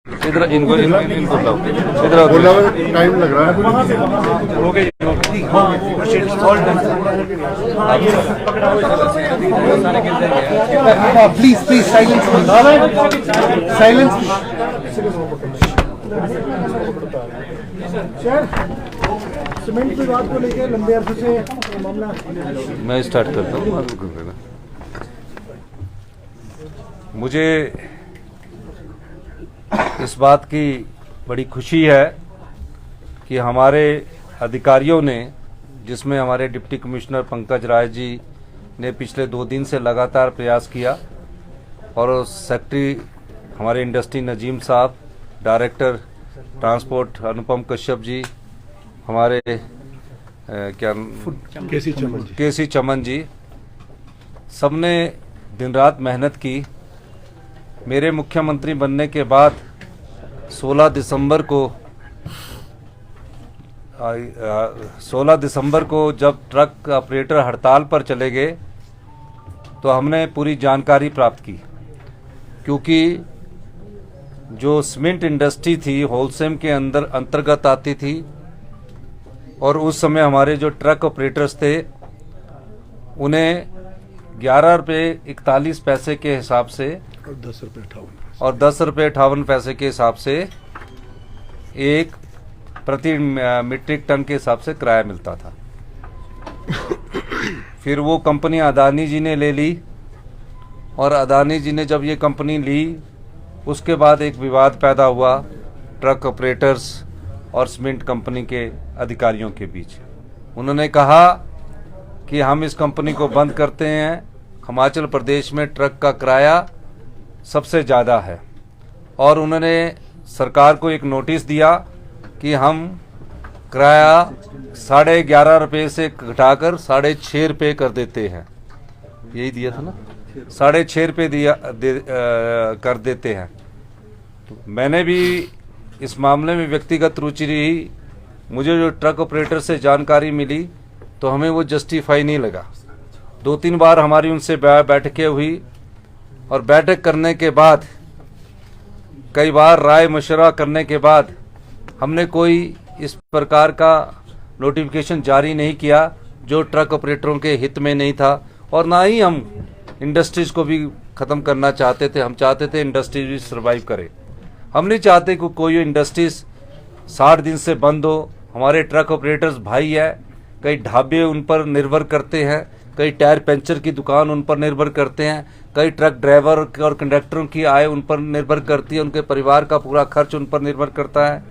इधर इनको लाओ, इधर बोला टाइम लग रहा है। हो गई। Please please silence silence. Cement विवाद को लेकर लंबे अरसे से मामला। मैं स्टार्ट करता हूँ। मुझे इस बात की बड़ी खुशी है कि हमारे अधिकारियों ने, जिसमें हमारे डिप्टी कमिश्नर पंकज राय जी ने पिछले 2 दिन से लगातार प्रयास किया, और सेक्रेटरी हमारे इंडस्ट्री नजीम साहब, डायरेक्टर ट्रांसपोर्ट अनुपम कश्यप जी, हमारे केसी चमन जी, सबने दिन रात मेहनत की। मेरे मुख्यमंत्री बनने के बाद 16 दिसंबर को जब ट्रक ऑपरेटर हड़ताल पर चले गए तो हमने पूरी जानकारी प्राप्त की, क्योंकि जो सीमेंट इंडस्ट्री थी होलसेल के अंतर्गत आती थी, और उस समय हमारे जो ट्रक ऑपरेटर्स थे उन्हें 11 रुपये 41 पैसे के हिसाब से और 10 रुपये 58 पैसे के हिसाब से एक प्रति मीट्रिक टन के हिसाब से किराया मिलता था। फिर वो कंपनी अदानी जी ने ले ली, और अदानी जी ने जब ये कंपनी ली उसके बाद एक विवाद पैदा हुआ ट्रक ऑपरेटर्स और सीमेंट कंपनी के अधिकारियों के बीच। उन्होंने कहा कि हम इस कंपनी को बंद करते हैं, हिमाचल प्रदेश में ट्रक का किराया सबसे ज़्यादा है, और उन्होंने सरकार को एक नोटिस दिया कि हम किराया 11.5 रुपये से घटाकर 6.5 रुपये कर देते हैं। यही दिया था ना, 6.5 रुपये कर देते हैं। तो मैंने भी इस मामले में व्यक्तिगत रुचि रही। मुझे जो ट्रक ऑपरेटर से जानकारी मिली तो हमें वो जस्टिफाई नहीं लगा। 2-3 बार हमारी उनसे बैठकें हुई, और बैठक करने के बाद, कई बार राय मशवरा करने के बाद हमने कोई इस प्रकार का नोटिफिकेशन जारी नहीं किया जो ट्रक ऑपरेटरों के हित में नहीं था, और ना ही हम इंडस्ट्रीज को भी ख़त्म करना चाहते थे। हम चाहते थे इंडस्ट्रीज भी सर्वाइव करे। हम नहीं चाहते कि कोई इंडस्ट्रीज 60 दिन से बंद हो। हमारे ट्रक ऑपरेटर्स भाई है, कई ढाबे उन पर निर्भर करते हैं, कई टायर पंचर की दुकान उन पर निर्भर करते हैं, कई ट्रक ड्राइवर और कंडक्टरों की आय उन पर निर्भर करती है, उनके परिवार का पूरा खर्च उन पर निर्भर करता है।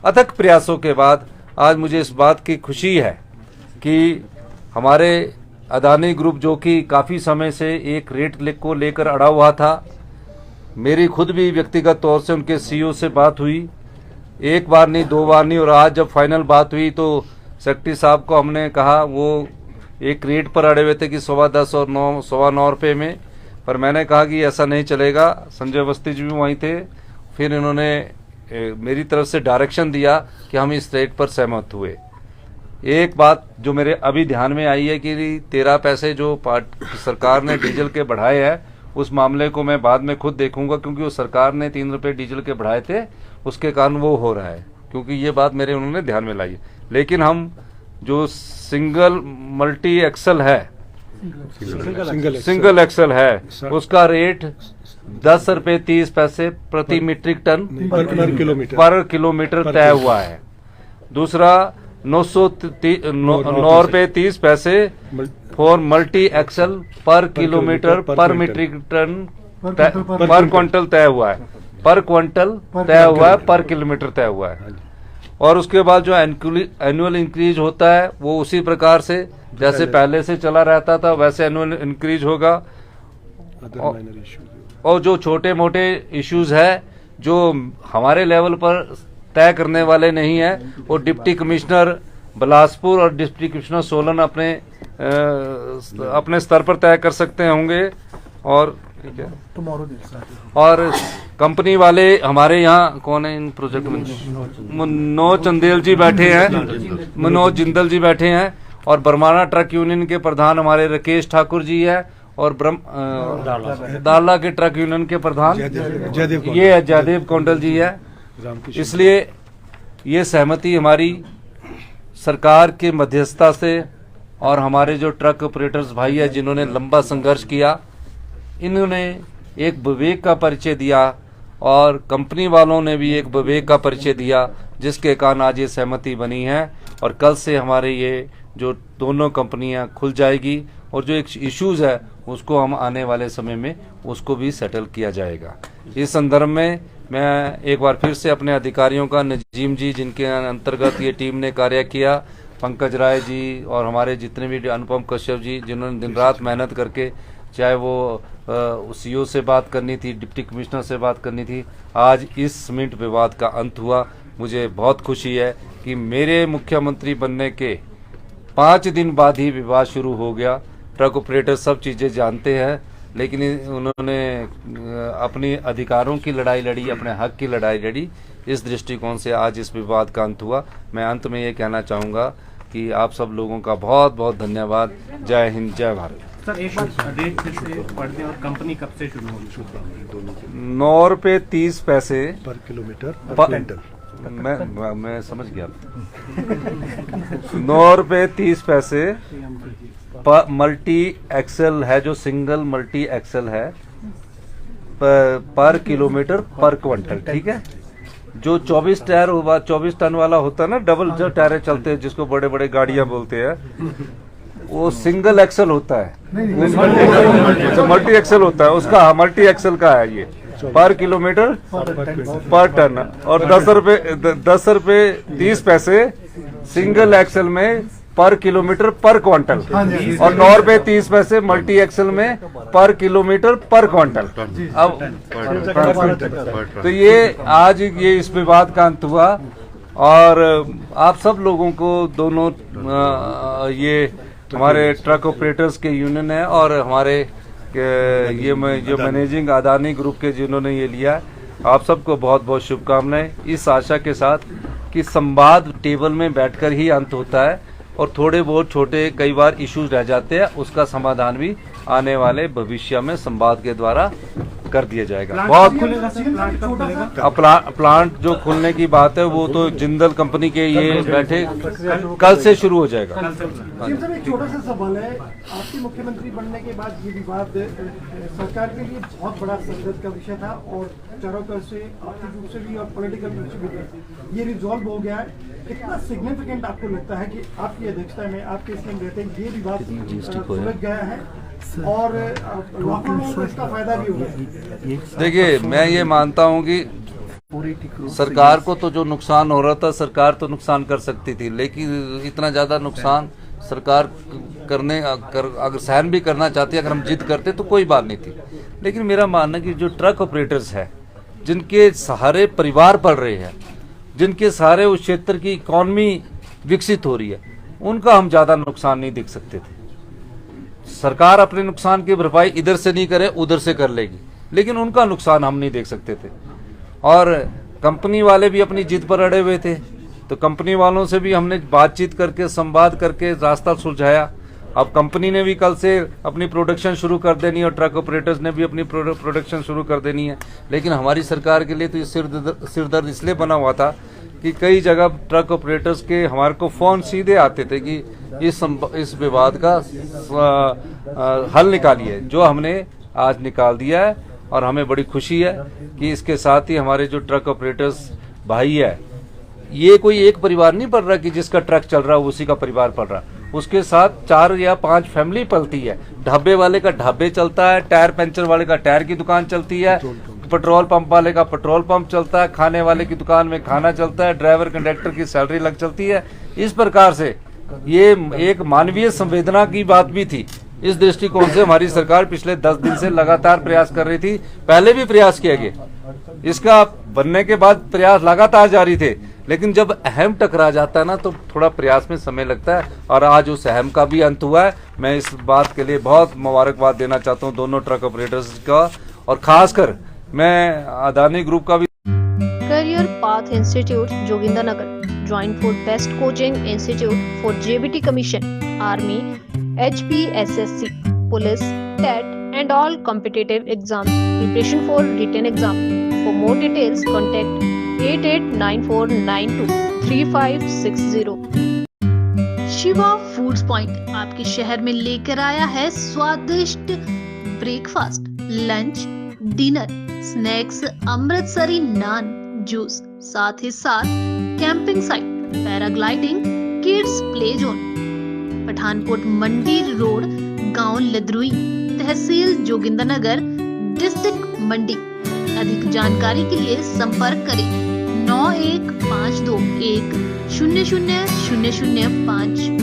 अथक प्रयासों के बाद आज मुझे इस बात की खुशी है कि हमारे अदानी ग्रुप, जो कि काफ़ी समय से एक रेट को लेकर अड़ा हुआ था, मेरी खुद भी व्यक्तिगत तौर से उनके सीईओ से बात हुई, 1 बार नहीं 2 बार नहीं, और आज जब फाइनल बात हुई तो सेक्रेटरी साहब को हमने कहा, वो एक रेट पर अड़े हुए थे कि 10.25 और 9.25 रुपये में, पर मैंने कहा कि ऐसा नहीं चलेगा। संजय अवस्थी जी भी वहीं थे। फिर इन्होंने मेरी तरफ से डायरेक्शन दिया कि हम इस रेट पर सहमत हुए। एक बात जो मेरे अभी ध्यान में आई है कि 13 पैसे जो सरकार ने डीजल के बढ़ाए हैं, उस मामले को मैं बाद में खुद देखूंगा, क्योंकि वो सरकार ने 3 रुपये डीजल के बढ़ाए थे, उसके कारण वो हो रहा है, क्योंकि ये बात मेरे उन्होंने ध्यान में लाई है। लेकिन हम जो सिंगल मल्टी एक्सल है, सिंगल एक्सल है, उसका रेट 10 रुपये 30 पैसे प्रति मीट्रिक टन पर किलोमीटर तय हुआ है। दूसरा 9 रुपये 30 पैसे फॉर मल्टी एक्सल पर किलोमीटर पर मीट्रिक टन पर क्विंटल तय हुआ है, पर क्विंटल तय हुआ है, पर किलोमीटर तय हुआ है। और उसके बाद जो एनुअल इंक्रीज होता है वो उसी प्रकार से जैसे पहले से चला रहता था वैसे एनुअल इंक्रीज होगा। और जो छोटे मोटे इश्यूज है जो हमारे लेवल पर तय करने वाले नहीं है, वो डिप्टी कमिश्नर बिलासपुर और डिप्टी कमिश्नर सोलन अपने स्तर पर तय कर सकते होंगे। और ठीक है, और कंपनी वाले हमारे यहाँ कौन है इन प्रोजेक्ट में? मनोज चंदेल जी बैठे हैं, मनोज जिंदल जी बैठे हैं, और बरमाना ट्रक यूनियन के प्रधान हमारे राकेश ठाकुर जी है, और दाला के ट्रक यूनियन के प्रधान ये जयदेव कौंडल जी है। इसलिए ये सहमति हमारी सरकार के मध्यस्थता से और हमारे जो ट्रक ऑपरेटर्स भाई है जिन्होंने लंबा संघर्ष किया, इन्होंने एक विवेक का परिचय दिया और कंपनी वालों ने भी एक विवेक का परिचय दिया, जिसके कारण आज ये सहमति बनी है। और कल से हमारे ये जो दोनों कंपनियां खुल जाएगी और जो एक इश्यूज है उसको हम आने वाले समय में उसको भी सेटल किया जाएगा। इस संदर्भ में मैं एक बार फिर से अपने अधिकारियों का, नजीम जी जिनके अंतर्गत ये टीम ने कार्य किया, पंकज राय जी और हमारे जितने भी अनुपम कश्यप जी जिन्होंने दिन रात मेहनत करके, चाहे वो सीओ से बात करनी थी, डिप्टी कमिश्नर से बात करनी थी, आज इस सीमेंट विवाद का अंत हुआ। मुझे बहुत खुशी है कि मेरे मुख्यमंत्री बनने के 5 दिन बाद ही विवाद शुरू हो गया। ट्रक ऑपरेटर सब चीज़ें जानते हैं, लेकिन उन्होंने अपने अधिकारों की लड़ाई लड़ी, अपने हक की लड़ाई लड़ी। इस दृष्टिकोण से आज इस विवाद का अंत हुआ। मैं अंत में ये कहना चाहूँगा कि आप सब लोगों का बहुत बहुत धन्यवाद। जय हिंद, जय भारत। सर एक बार डेट फिर से पढ़ दें और कंपनी कब से शुरू होगी? 9 रुपये 30 पैसे पर किलोमीटर मैं समझ गया। 9 रुपये 30 पैसे मल्टी एक्सेल है, जो सिंगल मल्टी एक्सेल है, पर किलोमीटर पर क्विंटल। ठीक है, जो 24 टायर 24 टन वाला होता है ना, डबल जो टायर चलते हैं जिसको बड़े बड़े गाड़ियां बोलते हैं, वो सिंगल एक्सेल होता है, मल्टी एक्सेल होता है उसका। मल्टी एक्सेल का है ये, पर किलोमीटर पर टन। और 10 रुपये 30 पैसे सिंगल एक्सेल में पर किलोमीटर पर क्विंटल, और 9 रुपये 30 पैसे मल्टी एक्सेल में पर किलोमीटर पर क्विंटल। अब तो ये आज ये इस विवाद का अंत हुआ। और आप सब लोगों को दोनों ये हमारे ट्रक ऑपरेटर्स के यूनियन है और हमारे ये जो मैनेजिंग अदानी ग्रुप के जिन्होंने ये लिया, आप सबको बहुत बहुत शुभकामनाएं, इस आशा के साथ कि संवाद टेबल में बैठकर ही अंत होता है और थोड़े बहुत छोटे कई बार इश्यूज रह जाते हैं, उसका समाधान भी आने वाले भविष्य में संवाद के द्वारा कर दिया जाएगा। बहुत प्लांट जो खुलने की बात है वो तो जिंदल कंपनी के ये बैठे कल से शुरू हो जाएगा। एक छोटा सा सवाल है, आपके मुख्यमंत्री बनने के बाद ये विवाद सरकार के लिए बहुत बड़ा संघर्ष का विषय था और चारों तरफ से आर्थिक रूप से भी और पॉलिटिकल रूप से भी ये रिजॉल्व हो गया है। कितना सिग्निफिकेंट आपको लगता है कि आपकी अध्यक्षता में, आपके इसमें रहते ये विवाद सुलझ गया है और लोगों को इसका फायदा भी होगा? देखिए, मैं ये मानता हूँ कि सरकार को तो जो नुकसान हो रहा था, सरकार तो नुकसान कर सकती थी, लेकिन इतना ज्यादा नुकसान सरकार अगर सहन भी करना चाहती है, अगर हम जिद करते तो कोई बात नहीं थी। लेकिन मेरा मानना है कि जो ट्रक ऑपरेटर्स है, जिनके सहारे परिवार पल रहे हैं, जिनके सहारे उस क्षेत्र की इकॉनमी विकसित हो रही है, उनका हम ज्यादा नुकसान नहीं देख सकते थे। सरकार अपने नुकसान की भरपाई इधर से नहीं करे, उधर से कर लेगी, लेकिन उनका नुकसान हम नहीं देख सकते थे। और कंपनी वाले भी अपनी जिद पर अड़े हुए थे, तो कंपनी वालों से भी हमने बातचीत करके, संवाद करके रास्ता सुलझाया। अब कंपनी ने भी कल से अपनी प्रोडक्शन शुरू कर देनी है और ट्रक ऑपरेटर्स ने भी अपनी प्रोडक्शन शुरू कर देनी है। लेकिन हमारी सरकार के लिए तो ये सिरदर्द इसलिए बना हुआ था कि कई जगह ट्रक ऑपरेटर्स के हमारे को फोन सीधे आते थे कि इस विवाद का हल निकालिए, जो हमने आज निकाल दिया है। और हमें बड़ी खुशी है कि इसके साथ ही हमारे जो ट्रक ऑपरेटर्स भाई है, ये कोई एक परिवार नहीं पल रहा कि जिसका ट्रक चल रहा है उसी का परिवार पल रहा, उसके साथ 4 या 5 फैमिली पलती है। ढाबे वाले का ढाबे चलता है, टायर पंचर वाले का टायर की दुकान चलती है, पेट्रोल पंप वाले का पेट्रोल पंप चलता है, खाने वाले की दुकान में खाना चलता है, ड्राइवर कंडक्टर की सैलरी लग चलती है। इस प्रकार से ये एक मानवीय संवेदना की बात भी थी। इस दृष्टिकोण से हमारी सरकार पिछले 10 दिन से लगातार प्रयास कर रही थी। पहले भी प्रयास किया गया, इसका बनने के बाद प्रयास लगातार जारी थे, लेकिन जब अहम टकरा जाता है ना तो थोड़ा प्रयास में समय लगता है। और आज उस अहम का भी अंत हुआ है। मैं इस बात के लिए बहुत मुबारकबाद देना चाहता हूँ दोनों ट्रक ऑपरेटर्स का, और खासकर मैं अदानी ग्रुप का भी। Career Path Institute, Jogindarnagar. Join for best coaching institute for JBT Commission, Army, HPSSC, Police, TET and all competitive exams. Preparation for written exam. For more details, contact 8894923560. Shiva foods point आपके शहर में लेकर आया है स्वादिष्ट breakfast, lunch, dinner, snacks, Amritsari naan, juice, साथ ही साथ camping site, paragliding, kids play zone. Pathankot Mandi road, गांव लदरुई, तहसील जोगिंदरनगर, डिस्ट्रिक्ट मंडी। अधिक जानकारी के लिए संपर्क करें 9152100005।